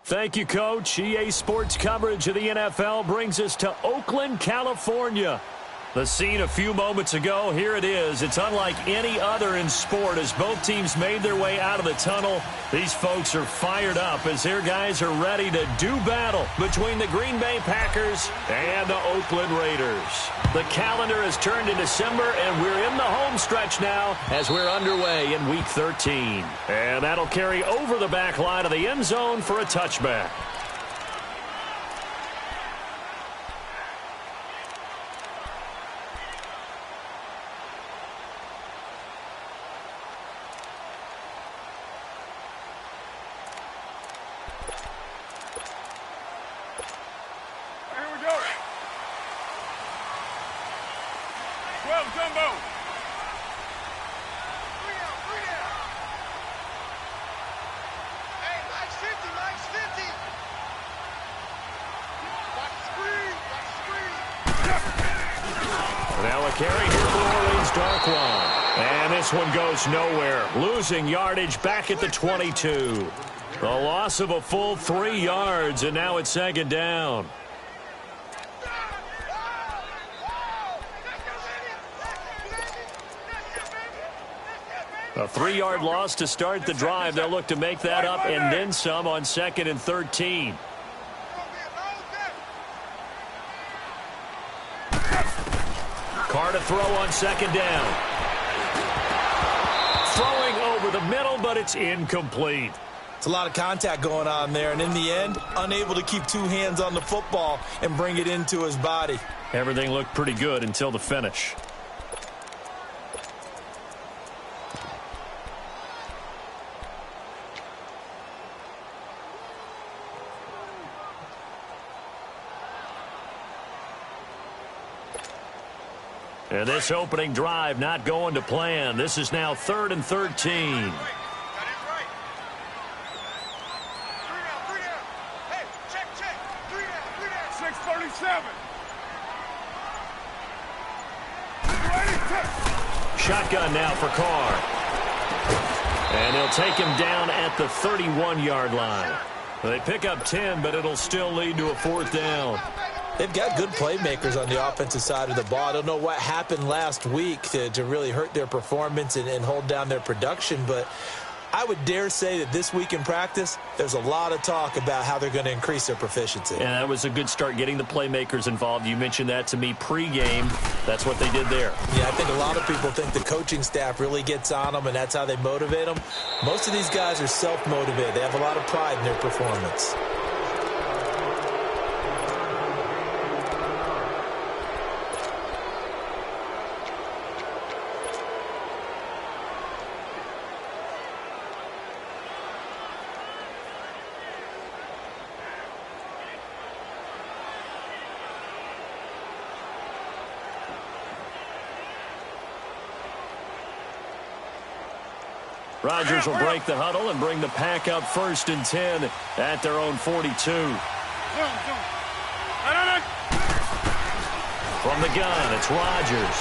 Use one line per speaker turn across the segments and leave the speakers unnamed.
Thank you, Coach. EA Sports coverage of the NFL brings us to Oakland, California. The scene a few moments ago, here it is. It's unlike any other in sport as both teams made their way out of the tunnel. These folks are fired up as their guys are ready to do battle between the Green Bay Packers and the Oakland Raiders. The calendar has turned to December, and we're in the home stretch now as we're underway in Week 13. And that'll carry over the back line of the end zone for a touchback. Now a carry here for Orleans Darkwan. And this one goes nowhere. Losing yardage back at the 22. A loss of a full 3 yards, and now it's second down. A 3-yard loss to start the drive. They'll look to make that up and then some on 2nd and 13. Carr to throw on 2nd down. Throwing over the middle, but it's incomplete.
It's a lot of contact going on there, and in the end, unable to keep 2 hands on the football and bring it into his body.
Everything looked pretty good until the finish. And this opening drive not going to plan. This is now 3rd and 13. Shotgun now for Carr. And he'll take him down at the 31-yard line. They pick up 10, but it'll still lead to a 4th down.
They've got good playmakers on the offensive side of the ball. I don't know what happened last week to really hurt their performance and hold down their production, but I would dare say that this week in practice, there's a lot of talk about how they're going to increase their proficiency.
And that was a good start, getting the playmakers involved. You mentioned that to me pregame. That's what they did there.
Yeah, I think a lot of people think the coaching staff really gets on them, and that's how they motivate them. Most of these guys are self-motivated. They have a lot of pride in their performance.
Rodgers will break the huddle and bring the pack up 1st and 10 at their own 42. From the gun, it's Rodgers.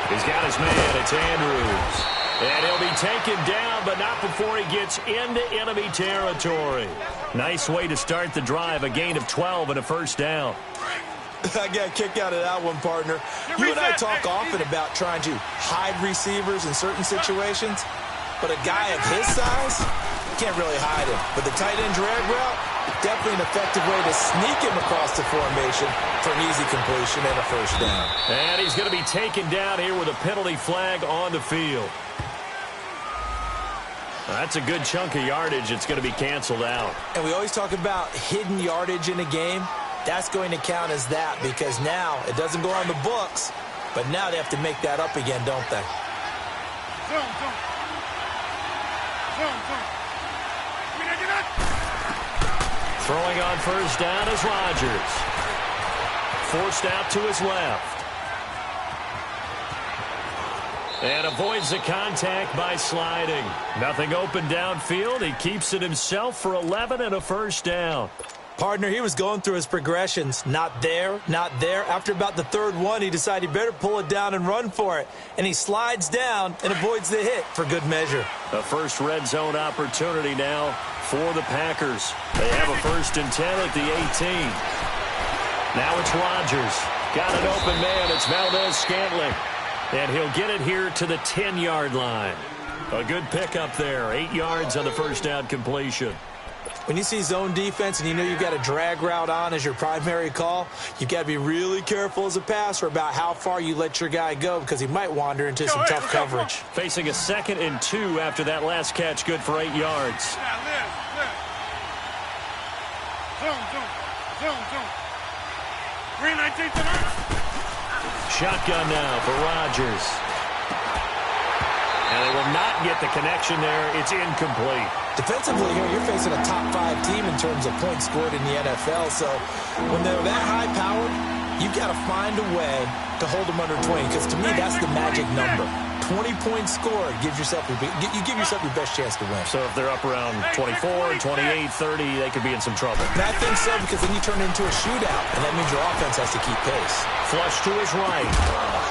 He's got his man, it's Andrews. And he'll be taken down, but not before he gets into enemy territory. Nice way to start the drive, a gain of 12 and a 1st down.
I got a kick out of that one, partner. You and I talk often about trying to hide receivers in certain situations. But a guy of his size, can't really hide him. But the tight end drag route, definitely an effective way to sneak him across the formation for an easy completion and a 1st down.
And he's going to be taken down here with a penalty flag on the field. That's a good chunk of yardage. It's going to be canceled out.
And we always talk about hidden yardage in a game. That's going to count as that because now it doesn't go on the books, but now they have to make that up again, don't they?
Throwing on 1st down is Rodgers. Forced out to his left. And avoids the contact by sliding. Nothing open downfield. He keeps it himself for 11 and a 1st down.
Partner, he was going through his progressions. Not there, not there. After about the third one, he decided he better pull it down and run for it. And he slides down and avoids the hit for good measure.
The first red zone opportunity now for the Packers. They have a 1st and 10 at the 18. Now it's Rodgers. Got an open man. It's Valdez-Scantling. And he'll get it here to the 10-yard line. A good pickup there. 8 yards on the first down completion.
When you see zone defense and you know you've got a drag route on as your primary call, you've got to be really careful as a passer about how far you let your guy go because he might wander into some tough coverage.
Facing a 2nd and 2 after that last catch, good for 8 yards. Shotgun now for Rodgers. And they will not get the connection there. It's incomplete.
Defensively here, you're facing a top 5 team in terms of points scored in the NFL. So when they're that high-powered, you've got to find a way to hold them under 20. Because to me, that's the magic number. 20 points scored gives yourself you give yourself your best chance to win.
So if they're up around 24, 28, 30, they could be in some trouble.
And I think so because then you turn it into a shootout, and that means your offense has to keep pace.
Flush to his right.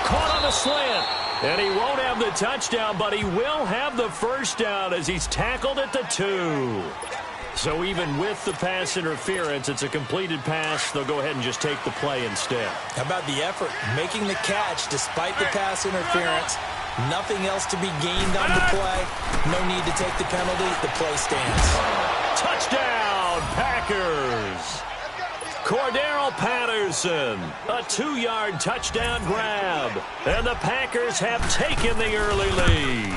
Caught on a slant. And he won't have the touchdown, but he will have the first down as he's tackled at the 2. So even with the pass interference, it's a completed pass. They'll go ahead and just take the play instead.
How about the effort? Making the catch despite the pass interference. Nothing else to be gained on the play. No need to take the penalty. The play stands.
Touchdown, Packers! Cordero Patterson, a 2-yard touchdown grab. And the Packers have taken the early lead.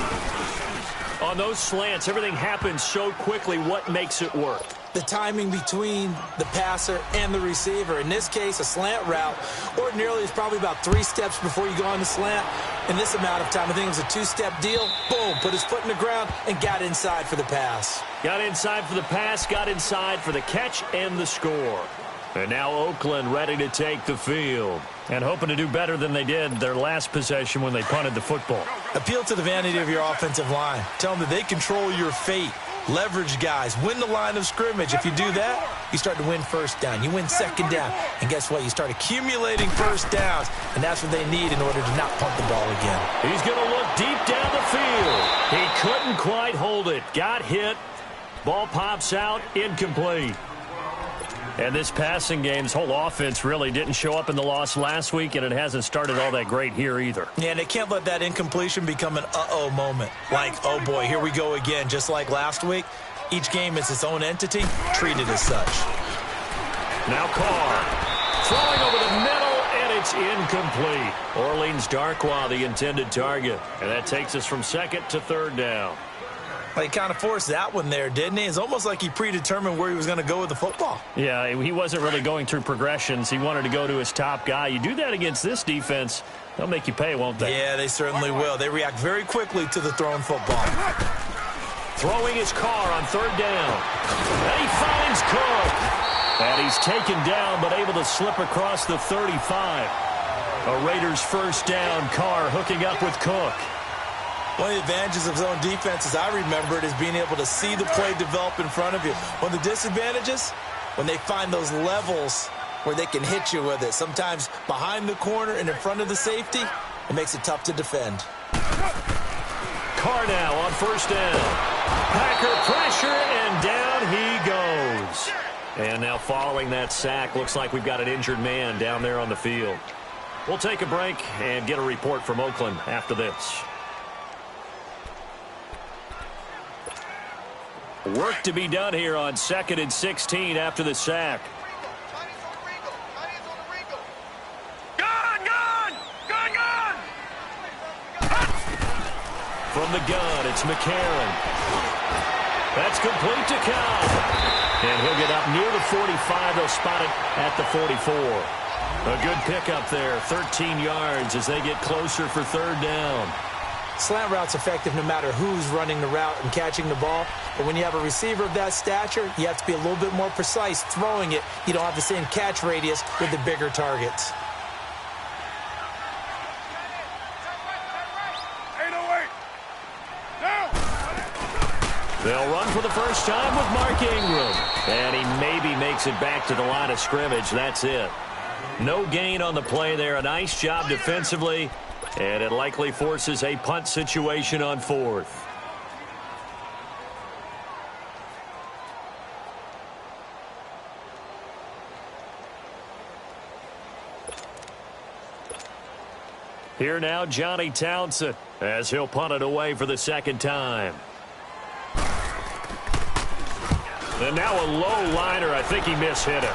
On those slants, everything happens so quickly. What makes it work?
The timing between the passer and the receiver. In this case, a slant route ordinarily is probably about 3 steps before you go on the slant. In this amount of time, I think it was a 2-step deal. Boom, put his foot in the ground and got inside for the pass.
Got inside for the pass, got inside for the catch and the score. And now Oakland ready to take the field. And hoping to do better than they did their last possession when they punted the football.
Appeal to the vanity of your offensive line. Tell them that they control your fate. Leverage guys. Win the line of scrimmage. If you do that, you start to win first down. You win second down. And guess what? You start accumulating first downs. And that's what they need in order to not punt the ball again.
He's going to look deep down the field. He couldn't quite hold it. Got hit. Ball pops out. Incomplete. And this passing game's whole offense really didn't show up in the loss last week, and it hasn't started all that great here either.
Yeah, and they can't let that incompletion become an uh-oh moment. Like, oh boy, here we go again. Just like last week, each game is its own entity, treated as such.
Now Carr, throwing over the middle, and it's incomplete. Orleans Darkwa, the intended target. And that takes us from 2nd to 3rd down.
Well, he kind of forced that one there, didn't he? It's almost like he predetermined where he was going to go with the football.
Yeah, he wasn't really going through progressions. He wanted to go to his top guy. You do that against this defense, they'll make you pay, won't they?
Yeah, they certainly will. They react very quickly to the thrown football.
Throwing his Carr on 3rd down. And he finds Cook. And he's taken down, but able to slip across the 35. A Raiders first down. Carr hooking up with Cook.
One of the advantages of zone defense, as I remember it, is being able to see the play develop in front of you. One of the disadvantages, when they find those levels where they can hit you with it. Sometimes behind the corner and in front of the safety, it makes it tough to defend.
Carr now on 1st down. Packer pressure, and down he goes. And now following that sack, looks like we've got an injured man down there on the field. We'll take a break and get a report from Oakland after this. Work to be done here on 2nd and 16 after the sack. From the gun, it's McCarron. That's complete to Cobb. And he'll get up near the 45. They'll spot it at the 44. A good pickup there, 13 yards as they get closer for 3rd down.
Slant route's effective no matter who's running the route and catching the ball. But when you have a receiver of that stature, you have to be a little bit more precise throwing it. You don't have the same catch radius with the bigger targets.
They'll run for the first time with Mark Ingram. And he maybe makes it back to the line of scrimmage. That's it. No gain on the play there. A nice job defensively. And it likely forces a punt situation on 4th. Here now, Johnny Townsend, as he'll punt it away for the second time. And now a low liner. I think he mishit it.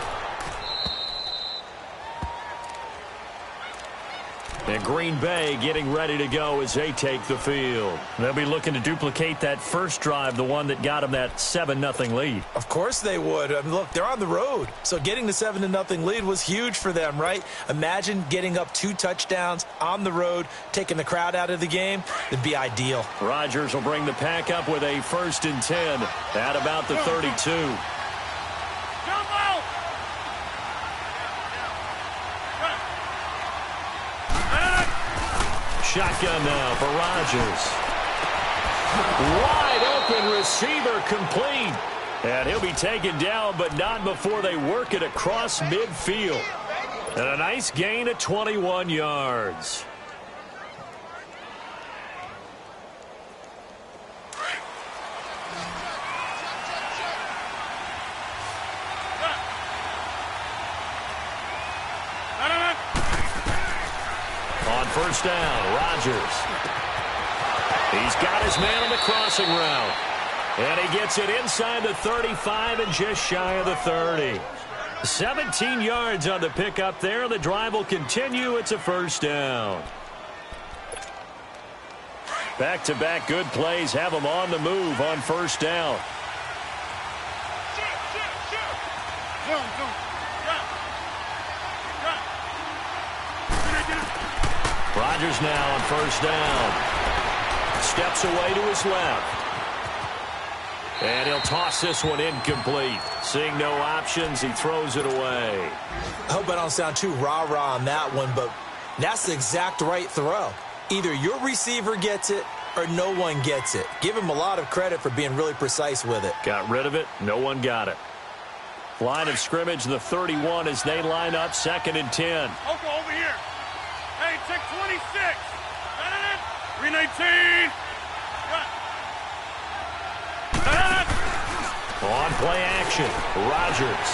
And Green Bay getting ready to go as they take the field. They'll be looking to duplicate that first drive, the one that got them that 7-0 lead.
Of course they would. I mean, look, they're on the road. So getting the 7-0 lead was huge for them, right? Imagine getting up 2 touchdowns on the road, taking the crowd out of the game. It'd be ideal.
Rodgers will bring the pack up with a 1st and 10 at about the 32. Shotgun now for Rodgers. Wide open receiver complete. And he'll be taken down, but not before they work it across midfield. And a nice gain of 21 yards. On 1st down, Rodgers. He's got his man on the crossing route. And he gets it inside the 35 and just shy of the 30. 17 yards on the pickup there. The drive will continue. It's a 1st down. Back-to-back good plays have them on the move on 1st down. Rodgers now on 1st down. Steps away to his left. And he'll toss this one incomplete. Seeing no options, he throws it away.
I hope I don't sound too rah-rah on that one, but that's the exact right throw. Either your receiver gets it or no one gets it. Give him a lot of credit for being really precise with it.
Got rid of it. No one got it. Line of scrimmage, the 31 as they line up 2nd and 10.
Oko over here. Hey, check 26. 319.
On play action, Rodgers.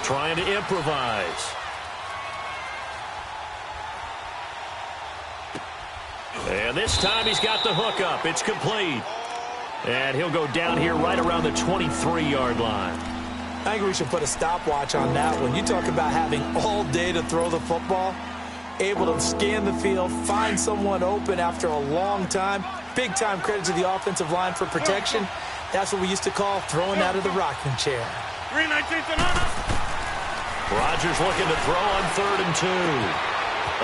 Trying to improvise. And this time he's got the hook up. It's complete. And he'll go down here right around the 23-yard line.
I think we should put a stopwatch on that one. You talk about having all day to throw the football. Able to scan the field, find someone open after a long time. Big time credit to the offensive line for protection. That's what we used to call throwing out of the rocking chair.
319.
Rodgers looking to throw on 3rd and 2.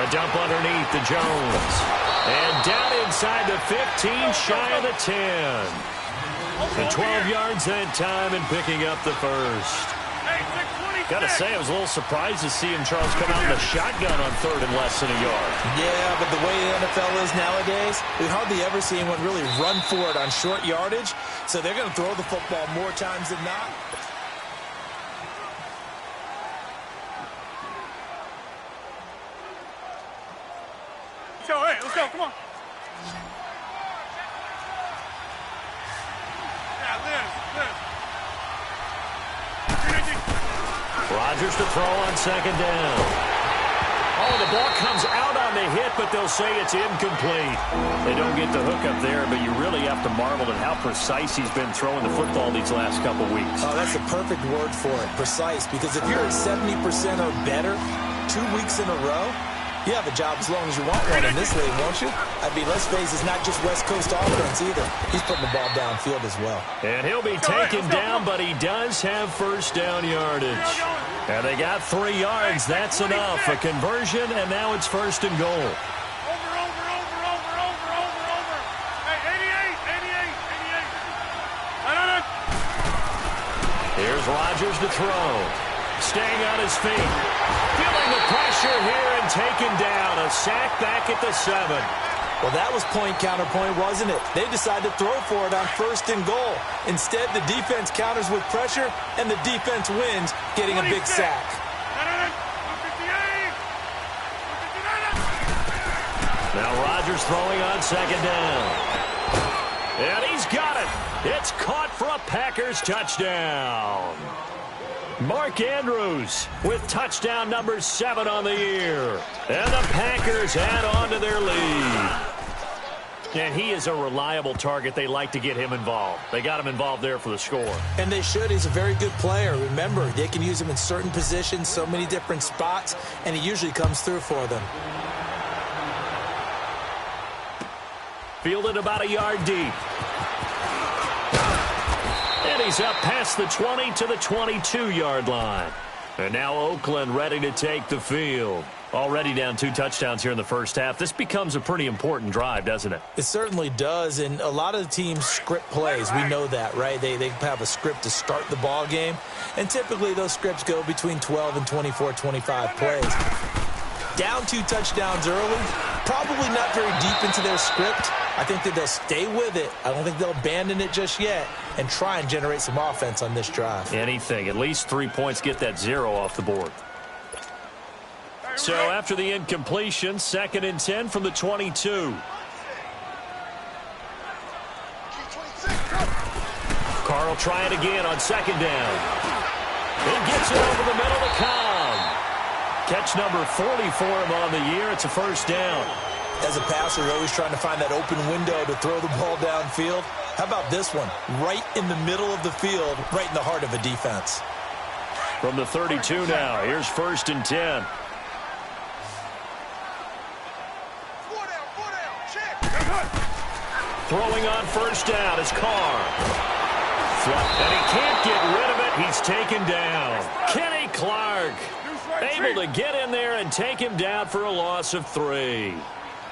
A dump underneath to Jones. And down inside the 15, shy of the 10. And 12 yards that time and picking up the 1st. Got to say, I was a little surprised to see him, Charles, come out in the shotgun on 3rd and less than a yard.
Yeah, but the way the NFL is nowadays, we hardly ever see anyone really run for it on short yardage. So they're going to throw the football more times than not.
So, hey, let's go. Come on. Yeah, Liz.
Rodgers to throw on 2nd down. Oh, the ball comes out on the hit, but they'll say it's incomplete. They don't get the hook up there, but you really have to marvel at how precise he's been throwing the football these last couple weeks.
Oh, that's a perfect word for it, precise, because if you're at 70% or better 2 weeks in a row, you have a job as long as you want one in this league, won't you? I mean, let's face it, it's not just West Coast offense either. He's putting the ball downfield as well.
And he'll be taken down, but he does have 1st down yardage. And they got 3 yards. That's enough. A conversion, and now it's 1st and goal.
Over. Hey, 88.
Here's Rodgers to throw. Staying on his feet. Feeling the pressure here and taken down. A sack back at the 7.
Well, that was point counterpoint, wasn't it? They decided to throw for it on 1st and goal. Instead, the defense counters with pressure, and the defense wins, getting a big sack.
Now Rodgers throwing on 2nd down. And he's got it. It's caught for a Packers touchdown. Mark Andrews with touchdown number 7 on the year. And the Packers add on to their lead. And he is a reliable target. They like to get him involved. They got him involved there for the score.
And they should. He's a very good player. Remember, they can use him in certain positions, so many different spots, and he usually comes through for them.
Fielded about a yard deep. And he's up past the 20 to the 22-yard line. And now Oakland ready to take the field. Already down 2 touchdowns here in the first half. This becomes a pretty important drive, doesn't it?
It certainly does, and a lot of the teams script plays. We know that, right? They have a script to start the ball game, and typically those scripts go between 12 and 24, 25 plays. Down 2 touchdowns early, probably not very deep into their script. I think that they'll stay with it. I don't think they'll abandon it just yet and try and generate some offense on this drive.
Anything. At least 3 points, get that 0 off the board. So after the incompletion, 2nd and 10 from the 22. Carr will try it again on 2nd down. He gets it over the middle to Cobb. Catch number 40 for him on the year. It's a 1st down.
As a passer, you're always trying to find that open window to throw the ball downfield. How about this one? Right in the middle of the field, right in the heart of a defense.
From the 32 now, here's 1st and 10. Throwing on 1st down is Carr. And he can't get rid of it. He's taken down. Kenny Clark able to get in there and take him down for a loss of 3.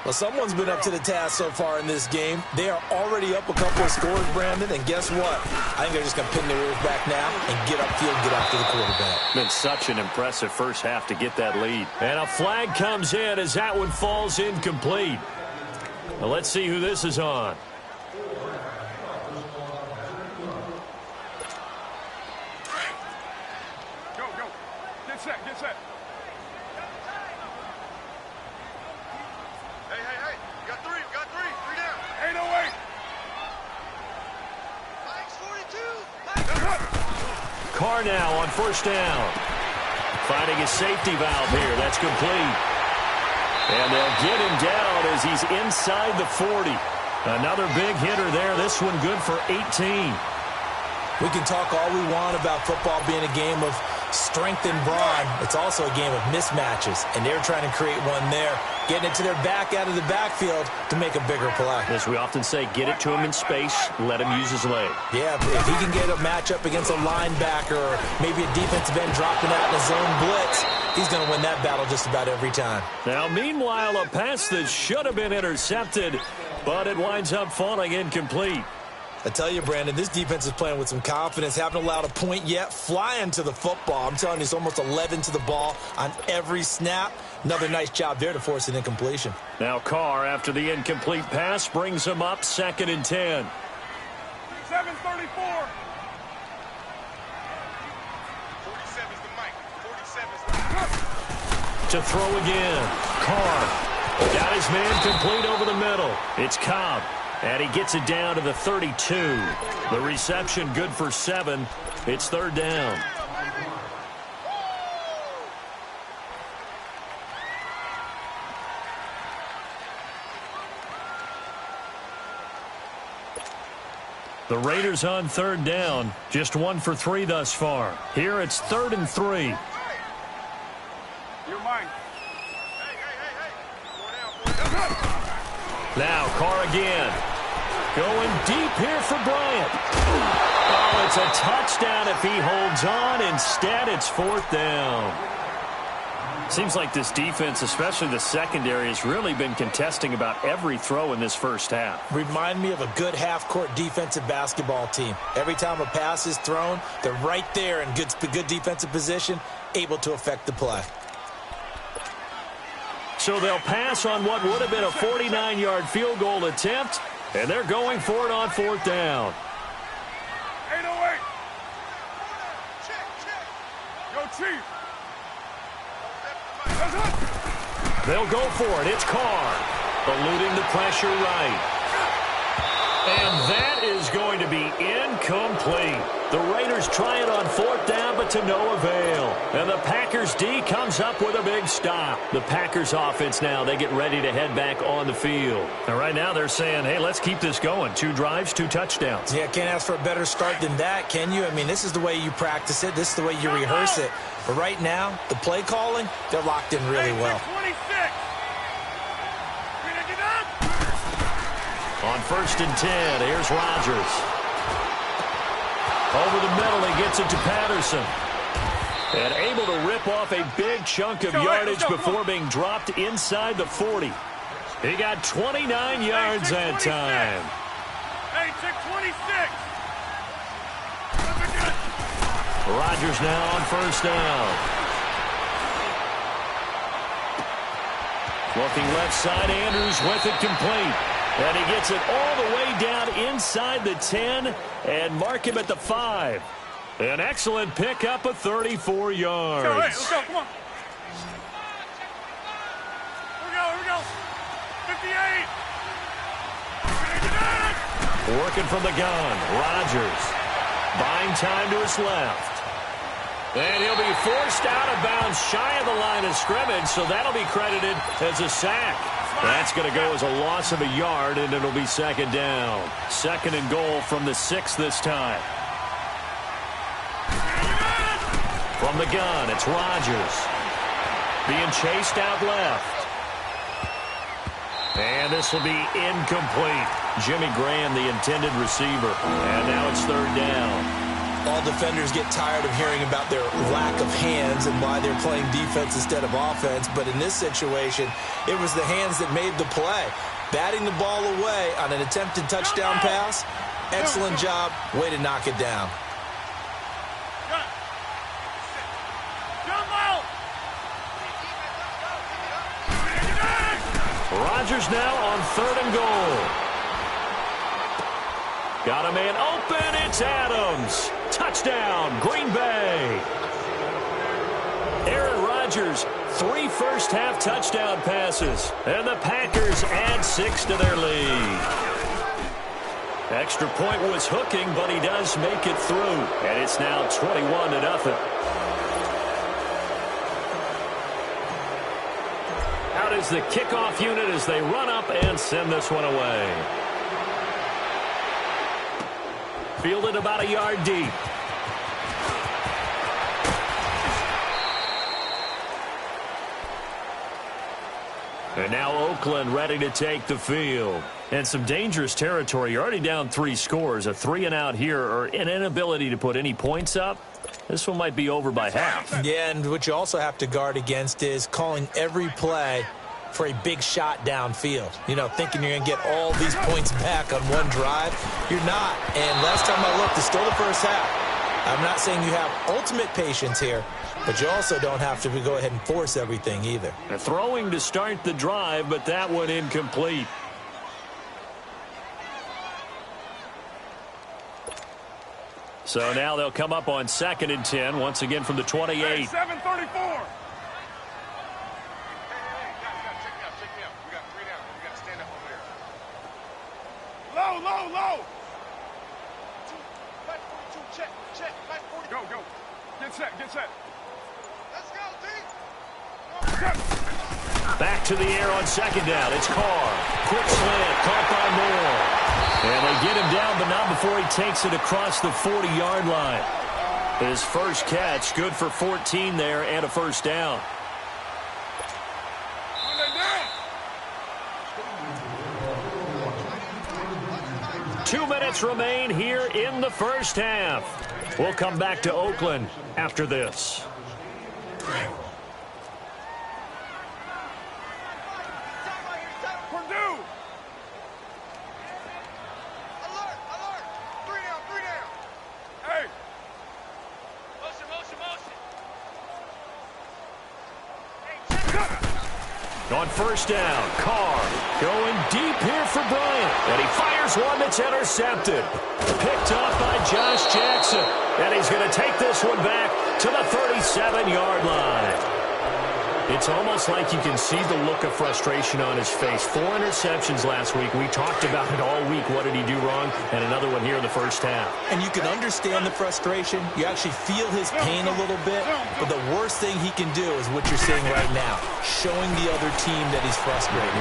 Well, someone's been up to the task so far in this game. They are already up a couple of scores, Brandon, and guess what? I think they're just going to pin their ears back now and get upfield, get after the quarterback.
Been such an impressive first half to get that lead. And a flag comes in as that one falls incomplete. Well, let's see who this is on.
Go, go. Get set, get set. Hey, hey, hey. You got 3, you got 3. 3 down. 808. Mike's 42.
Carr now on 1st down. Finding a safety valve here. That's complete. And they'll get him down as he's inside the 40. Another big hitter there. This one good for 18.
We can talk all we want about football being a game of strength and brawn. It's also a game of mismatches, and they're trying to create one there, getting it to their back out of the backfield to make a bigger play.
As we often say, get it to him in space, let him use his leg.
Yeah, if he can get a matchup against a linebacker or maybe a defensive end dropping out in a zone blitz, he's going to win that battle just about every time.
Now, meanwhile, a pass that should have been intercepted, but it winds up falling incomplete.
I tell you, Brandon, this defense is playing with some confidence. Haven't allowed a point yet. Flying to the football. I'm telling you, it's almost 11 to the ball on every snap. Another nice job there to force an incompletion.
Now Carr, after the incomplete pass, brings him up 2nd and 10.
734. 47's the mic. 47's the
To throw again. Carr got his man complete over the middle. It's Cobb. And he gets it down to the 32. The reception good for 7. It's 3rd down. The Raiders on 3rd down. Just 1 for 3 thus far. Here it's 3rd and 3.
You're mine.
Now Carr again. Going deep here for Bryant. Oh, it's a touchdown if he holds on. Instead, it's 4th down. Seems like this defense, especially the secondary, has really been contesting about every throw in this first half.
Remind me of a good half-court defensive basketball team. Every time a pass is thrown, they're right there in good defensive position, able to affect the play.
So they'll pass on what would have been a 49-yard field goal attempt, and they're going for it on 4th down.
808. Go, Chief.
They'll go for it. It's Carr, eluding the pressure right. And that is going to be incomplete. The Raiders try it on 4th down, but to no avail. And the Packers D comes up with a big stop. The Packers offense now, they get ready to head back on the field. And right now they're saying, hey, let's keep this going. 2 drives, 2 touchdowns.
Yeah, can't ask for a better start than that, can you? I mean, this is the way you practice it. This is the way you rehearse it. But right now, the play calling, they're locked in really well.
26.
On 1st and 10, here's Rodgers. Over the middle, he gets it to Patterson. And able to rip off a big chunk of yardage before being dropped inside the 40. He got 29 yards that time.
Hey, check 26.
Rodgers now on 1st down. Looking left side, Andrews with it complete. And he gets it all the way down inside the 10 and mark him at the 5. An excellent pickup of 34 yards.
Hey, let's go, come on. Here we go. 58.
Working from the gun, Rodgers. Buying time to his left. And he'll be forced out of bounds shy of the line of scrimmage, so that'll be credited as a sack. That's going to go as a loss of a yard, and it'll be 2nd down. 2nd and goal from the 6 this time. From the gun, it's Rodgers. Being chased out left. And this will be incomplete. Jimmy Graham, the intended receiver. And now it's 3rd down.
All defenders get tired of hearing about their lack of hands and why they're playing defense instead of offense. But in this situation, it was the hands that made the play. Batting the ball away on an attempted touchdown pass. Excellent job. Way to knock it down.
Rodgers now on 3rd and goal. Got a man open. It's Adams. Touchdown, Green Bay. Aaron Rodgers, 3 first-half touchdown passes. And the Packers add 6 to their lead. Extra point was hooking, but he does make it through. And it's now 21-0. Out is the kickoff unit as they run up and send this one away. Fielded about a yard deep. And now Oakland ready to take the field. And some dangerous territory. You're already down 3 scores. A 3-and-out here or an inability to put any points up. This one might be over by half.
Yeah, and what you also have to guard against is calling every play for a big shot downfield. You know, thinking you're going to get all these points back on one drive. You're not. And last time I looked, it's still the first half. I'm not saying you have ultimate patience here, but you also don't have to go ahead and force everything either.
A throwing to start the drive, but that one incomplete. So now they'll come up on 2nd and 10, once again from the 28.
Hey, 7:34. Check me out. We got 3 down. We got to stand up over there. Low. Back 42. Check. Back 42. Go. Get set. Let's go, D.
Back to the air on 2nd down. It's Carr. Quick slant, caught by Moore. And they get him down, but not before he takes it across the 40-yard line. His first catch, good for 14 there and a first down. 2 minutes remain here in the first half. We'll come back to Oakland after this. On first down, Carr going deep here for Bryant. And he fires one that's intercepted. Picked up by Josh Jackson. And he's going to take this one back to the 37-yard line. It's almost like you can see the look of frustration on his face. 4 interceptions last week. We talked about it all week. What did he do wrong? And another one here in the first half.
And you can understand the frustration. You actually feel his pain a little bit. But the worst thing he can do is what you're seeing right now, showing the other team that he's frustrated.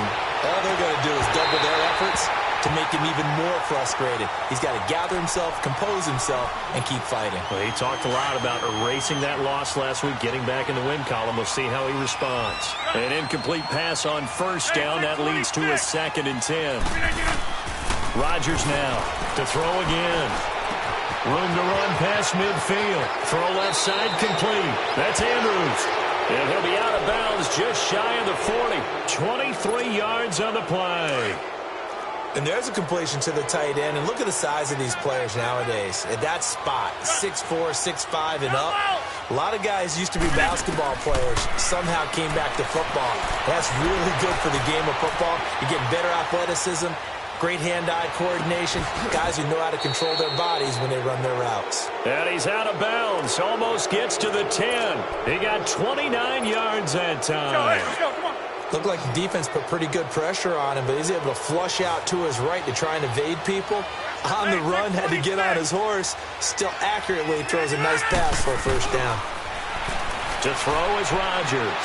All they're going to do is double their efforts to make him even more frustrated. He's got to gather himself, compose himself, and keep fighting.
Well, he talked a lot about erasing that loss last week, getting back in the win column. We'll see how he responds. An incomplete pass on first down. That leads to a 2nd and 10. Rodgers now to throw again. Room to run past midfield. Throw left side complete. That's Andrews. And he'll be out of bounds just shy of the 40. 23 yards on the play.
And there's a completion to the tight end. And look at the size of these players nowadays. At that spot, 6'4", 6'5", and up. A lot of guys used to be basketball players, somehow came back to football. That's really good for the game of football. You're getting better athleticism, great hand-eye coordination, guys who know how to control their bodies when they run their routes.
And he's out of bounds. Almost gets to the 10. He got 29 yards that time.
Let's go, come on.
Looked like the defense put pretty good pressure on him, but he's able to flush out to his right to try and evade people. On the run, had to get on his horse. Still accurately throws a nice pass for a first down.
To throw is Rodgers.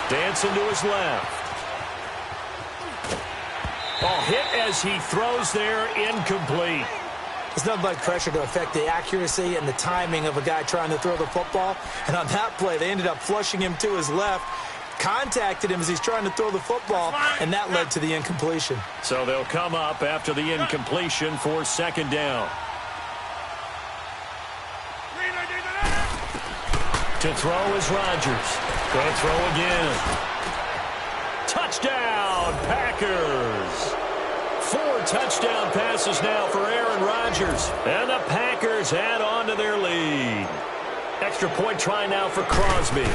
Dancing to his left. Ball hit as he throws there, incomplete.
It's nothing like pressure to affect the accuracy and the timing of a guy trying to throw the football. And on that play, they ended up flushing him to his left, contacted him as he's trying to throw the football, and that led to the incompletion.
So they'll come up after the incompletion for 2nd down. To throw is Rodgers. Go throw again. Touchdown, Packers. 4 touchdown passes now for Aaron Rodgers. And the Packers add on to their lead. Extra point try now for Crosby.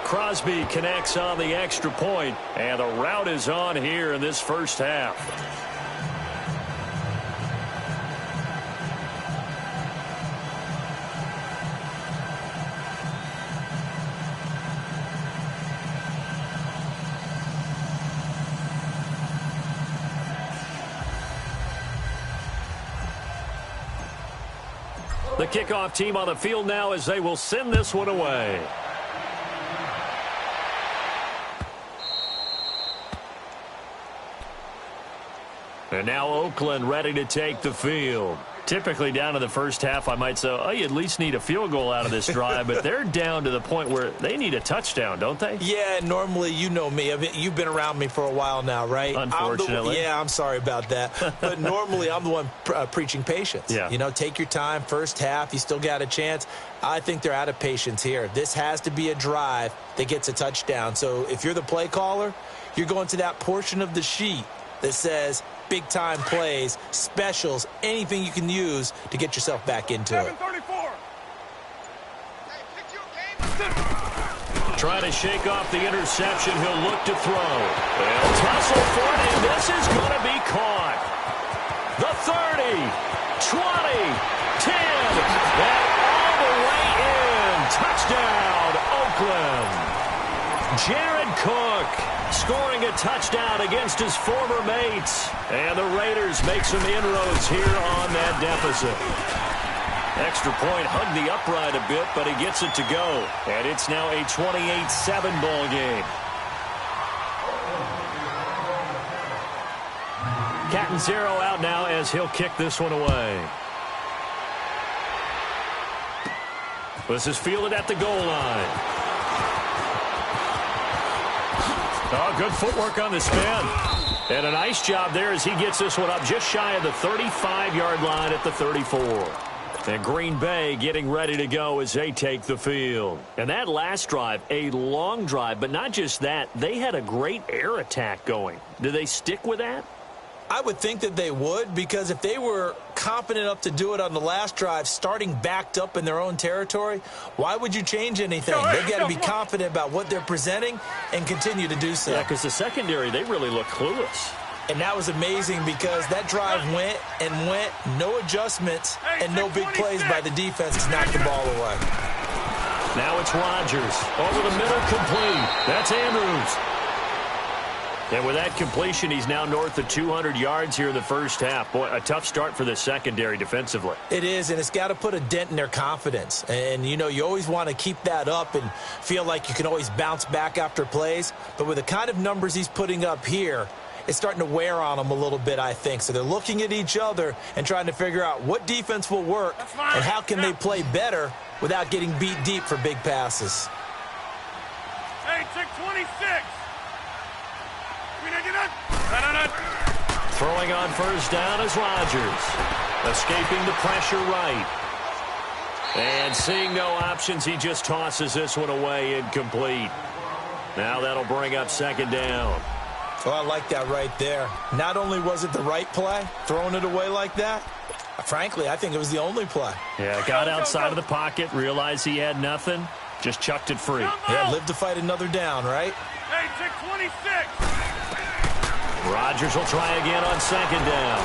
Crosby connects on the extra point, and the route is on here in this first half. The kickoff team on the field now as they will send this one away. And now Oakland ready to take the field. Typically down to the first half, I might say, oh, you at least need a field goal out of this drive, but they're down to the point where they need a touchdown, don't they?
Yeah, normally, you know me. You've been around me for a while now, right?
Unfortunately.
I'm sorry about that. But normally, I'm the one preaching patience.
Yeah.
You know, take your time. First half, you still got a chance. I think they're out of patience here. This has to be a drive that gets a touchdown. So if you're the play caller, you're going to that portion of the sheet that says big-time plays, specials, anything you can use to get yourself back into it.
734.
Trying to shake off the interception. He'll look to throw. They'll tussle for it, and this is going to be caught. The 30, 20, 10, and all the way in. Touchdown, Oakland. Jared Cook scoring a touchdown against his former mates. And the Raiders make some inroads here on that deficit. Extra point hugged the upright a bit, but he gets it to go. And it's now a 28-7 ball game. Catanzaro out now as he'll kick this one away. This is fielded at the goal line. Oh, good footwork on the spin. And a nice job there as he gets this one up just shy of the 35-yard line at the 34. And Green Bay getting ready to go as they take the field. And that last drive, a long drive, but not just that. They had a great air attack going. Do they stick with that?
I would think that they would, because if they were confident enough to do it on the last drive, starting backed up in their own territory, why would you change anything? They've got to be confident about what they're presenting and continue to do so.
Yeah, because the secondary, they really look clueless.
And that was amazing because that drive went and went, no adjustments and no big plays by the defense to knock the ball away.
Now it's Rodgers. Over the middle, complete. That's Andrews. And with that completion, he's now north of 200 yards here in the first half. Boy, a tough start for the secondary defensively.
It is, and it's got to put a dent in their confidence. And, you know, you always want to keep that up and feel like you can always bounce back after plays. But with the kind of numbers he's putting up here, it's starting to wear on them a little bit, I think. So they're looking at each other and trying to figure out what defense will work and how can they play better without getting beat deep for big passes.
Hey, check 26.
Throwing on first down is Rodgers. Escaping the pressure right. And seeing no options, he just tosses this one away, incomplete. Now that'll bring up second down.
Well, I like that right there. Not only was it the right play, throwing it away like that, frankly, I think it was the only play.
Yeah, got outside of the pocket, realized he had nothing, just chucked it free.
Yeah, live to fight another down, right?
Hey, check 26.
Rodgers will try again on second down.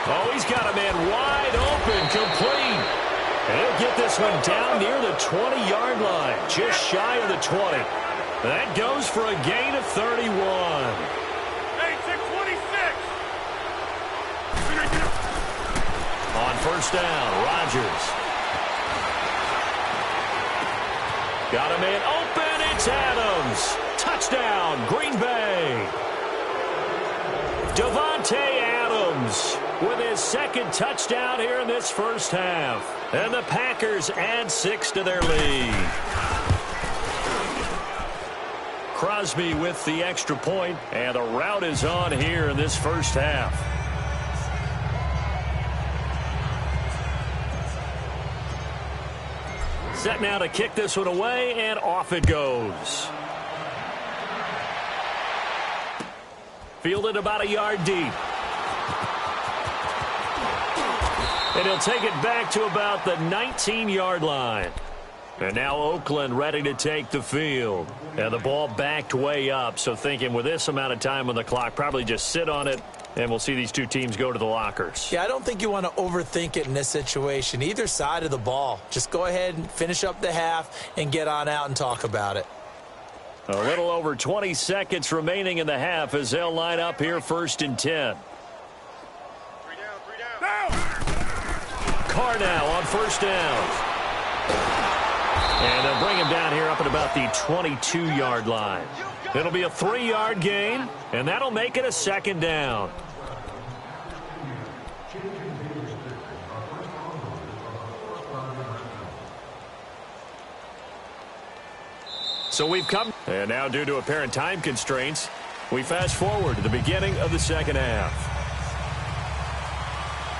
Oh, he's got a man wide open, complete. And he'll get this one down near the 20-yard line, just shy of the 20. That goes for a gain of 31.
Hey, check 26.
On first down, Rodgers. Got a man open, it's Adams. Touchdown, Green Bay. Davante Adams with his second touchdown here in this first half. And the Packers add 6 to their lead. Crosby with the extra point, and the rout is on here in this first half. Set now to kick this one away, and off it goes. Fielded about a yard deep. And he'll take it back to about the 19-yard line. And now Oakland ready to take the field. And the ball backed way up, so thinking with this amount of time on the clock, probably just sit on it, and we'll see these two teams go to the lockers.
Yeah, I don't think you want to overthink it in this situation. Either side of the ball. Just go ahead and finish up the half and get on out and talk about it.
A little over 20 seconds remaining in the half as they'll line up here first and 10.
3 down.
Carr now on first down. And they'll bring him down here up at about the 22-yard line. It'll be a 3-yard gain, and that'll make it a second down. So we've come, and now due to apparent time constraints, we fast forward to the beginning of the second half.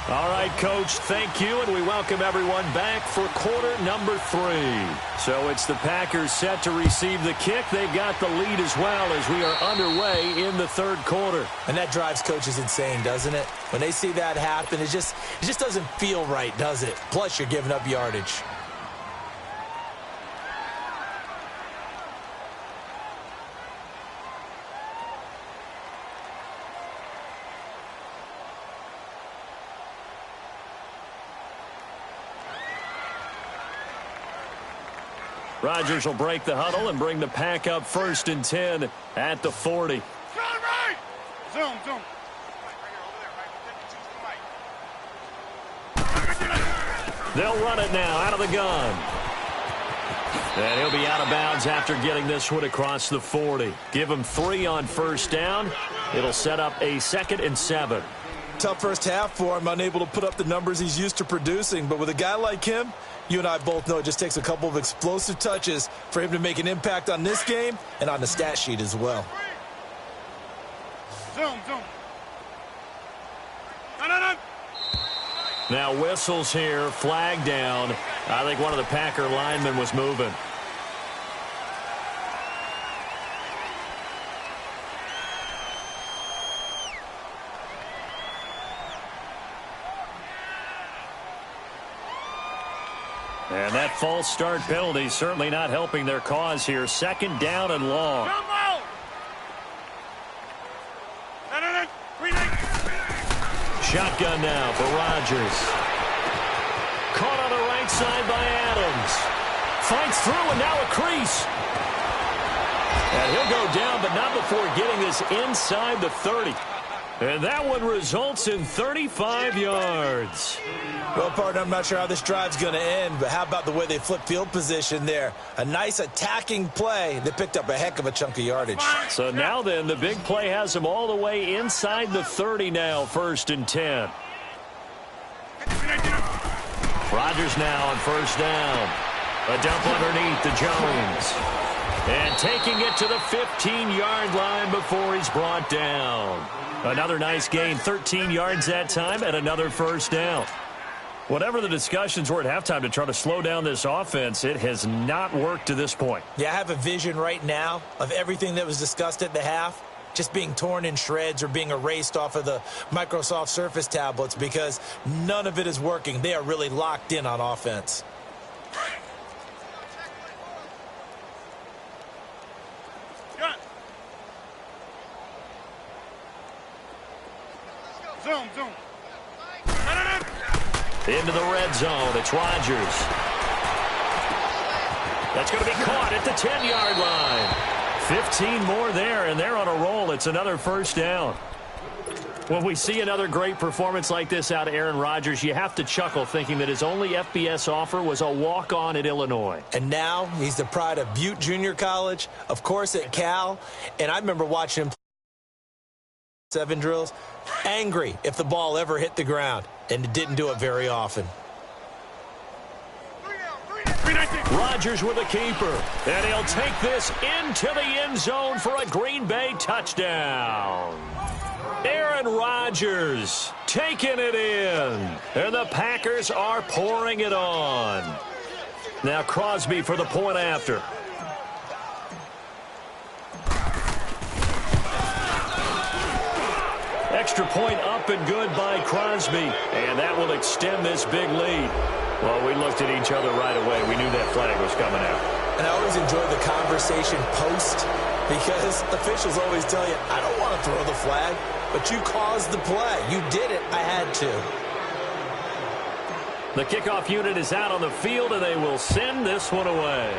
All right, Coach, thank you, and we welcome everyone back for quarter number 3. So it's the Packers set to receive the kick. They've got the lead as well as we are underway in the third quarter.
And that drives coaches insane, doesn't it? When they see that happen, it just doesn't feel right, does it? Plus, you're giving up yardage.
Rodgers will break the huddle and bring the Pack up first and 10 at the 40.
Right. Zoom.
They'll run it now out of the gun. And he'll be out of bounds after getting this one across the 40. Give him 3 on first down. It'll set up a 2nd and 7.
Tough first half for him, unable to put up the numbers he's used to producing. But with a guy like him, you and I both know it just takes a couple of explosive touches for him to make an impact on this game and on the stat sheet as well.
Zoom. No.
Now whistles here, flag down. I think one of the Packer linemen was moving. And that false start penalty certainly not helping their cause here. Second down and long. Shotgun now for Rodgers. Caught on the right side by Adams. Fights through and now a crease. And he'll go down, but not before getting this inside the 30. And that one results in 35 yards.
Well, partner, I'm not sure how this drive's going to end, but how about the way they flipped field position there? A nice attacking play that picked up a heck of a chunk of yardage.
So now then, the big play has them all the way inside the 30 now, 1st and 10. Rodgers now on 1st down. A dump underneath to Jones. And taking it to the 15-yard line before he's brought down. Another nice gain, 13 yards that time, and another 1st down. Whatever the discussions were at halftime to try to slow down this offense, it has not worked to this point.
Yeah, I have a vision right now of everything that was discussed at the half just being torn in shreds or being erased off of the Microsoft Surface tablets because none of it is working. They are really locked in on offense.
Zoom.
Into the red zone. It's Rodgers. That's going to be caught at the 10-yard line. 15 more there, and they're on a roll. It's another 1st down. When we see another great performance like this out of Aaron Rodgers, you have to chuckle thinking that his only FBS offer was a walk-on at Illinois.
And now he's the pride of Butte Junior College, of course at Cal. And I remember watching him play 7 drills, angry if the ball ever hit the ground, and it didn't do it very often.
Rodgers with a keeper, and he'll take this into the end zone for a Green Bay touchdown. Aaron Rodgers taking it in, and the Packers are pouring it on. Now Crosby for the point after. Extra point up and good by Crosby, and that will extend this big lead. Well, we looked at each other right away. We knew that flag was coming out.
And I always enjoy the conversation post because officials always tell you, I don't want to throw the flag, but you caused the play. You did it. I had to.
The kickoff unit is out on the field, and they will send this one away.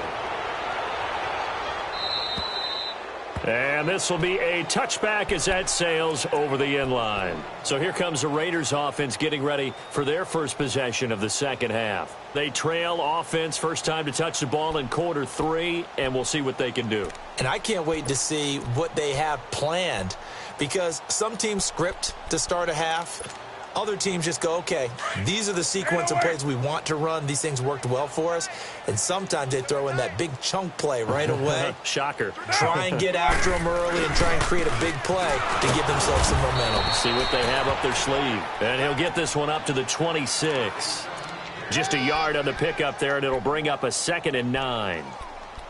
And this will be a touchback as that sails over the end line. So here comes the Raiders offense getting ready for their first possession of the second half. They trail offense, first time to touch the ball in quarter 3, and we'll see what they can do.
And I can't wait to see what they have planned because some teams script to start a half. Other teams just go, okay, these are the sequence of plays we want to run. These things worked well for us. And sometimes they throw in that big chunk play right away.
Shocker.
Try and get after them early and try and create a big play to give themselves some momentum.
See what they have up their sleeve. And he'll get this one up to the 26. Just a yard on the pickup there, and it'll bring up a 2nd and 9.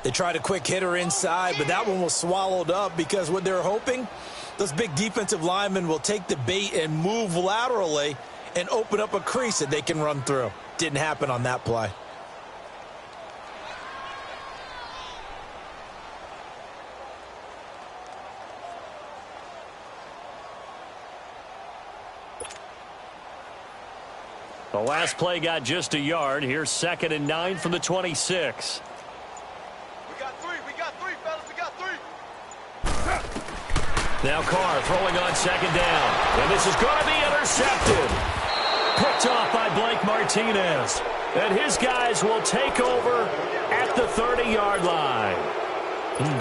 They tried a quick hitter inside, but that one was swallowed up because what they're hoping, those big defensive linemen will take the bait and move laterally and open up a crease that they can run through. Didn't happen on that play.
The last play got just a yard. Here's 2nd and 9 from the 26.
We got three, fellas. We got 3.
Now Carr throwing on 2nd down. And this is going to be intercepted. Picked off by Blake Martinez. And his guys will take over at the 30-yard line.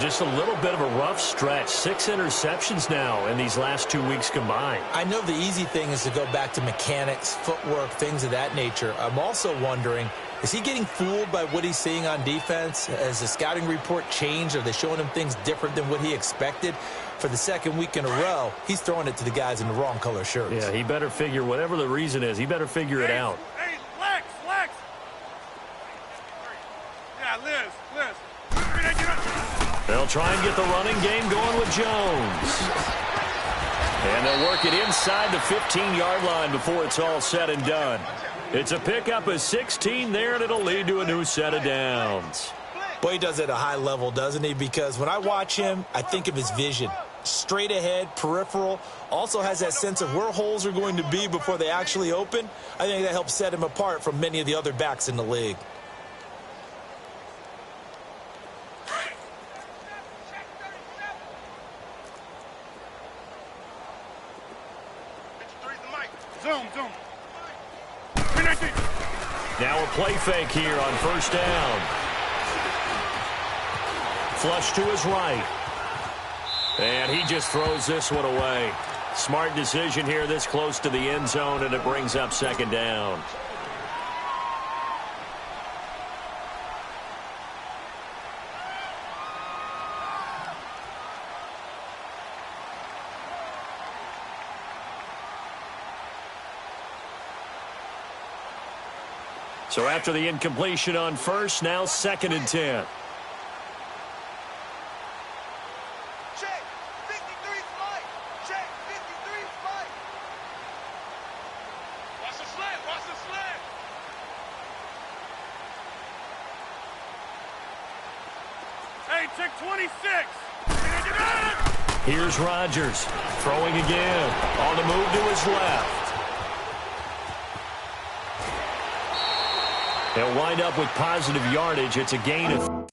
Just a little bit of a rough stretch. 6 interceptions now in these last 2 weeks combined.
I know the easy thing is to go back to mechanics, footwork, things of that nature. I'm also wondering, is he getting fooled by what he's seeing on defense? Has the scouting report changed? Are they showing him things different than what he expected? For the 2nd week in a row, he's throwing it to the guys in the wrong color shirts.
Yeah, he better figure, whatever the reason is, he better figure it out.
Hey, Lex. Yeah, Liz.
They'll try and get the running game going with Jones. And they'll work it inside the 15-yard line before it's all said and done. It's a pickup of 16 there, and it'll lead to a new set of downs.
Boy, he does it at a high level, doesn't he? Because when I watch him, I think of his vision. Straight ahead, peripheral, also has that sense of where holes are going to be before they actually open. I think that helps set him apart from many of the other backs in the league.
Zoom.
Now a play fake here on first down. Flush to his right. And he just throws this one away. Smart decision here this close to the end zone, and it brings up second down. So after the incompletion on first, now 2nd and 10.
Check. 53 flight. Check. 53 flight. Watch the slant. Watch the slant. Hey, check 26.
Here's Rodgers throwing again on the move to his left. They'll wind up with positive yardage. It's a gain of